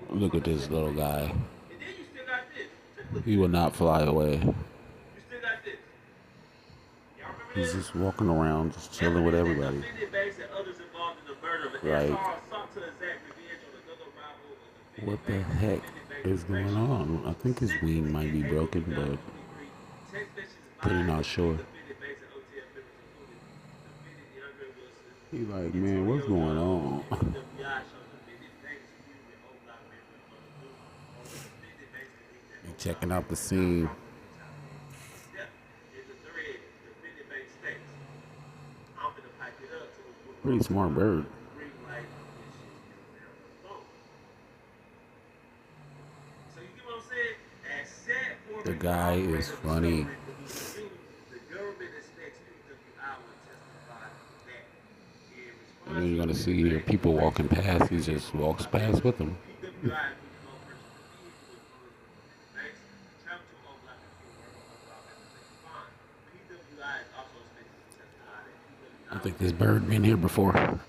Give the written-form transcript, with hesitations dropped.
Look at this little guy. He will not fly away. He's just walking around, just chilling with everybody. Like, what the heck is going on? I think his wing might be broken, but pretty not sure. He like, man, what's going on? He checking out the scene. Pretty smart bird. The guy is funny. And then you're gonna see here people walking past. He just walks past with them. I think this bird been here before.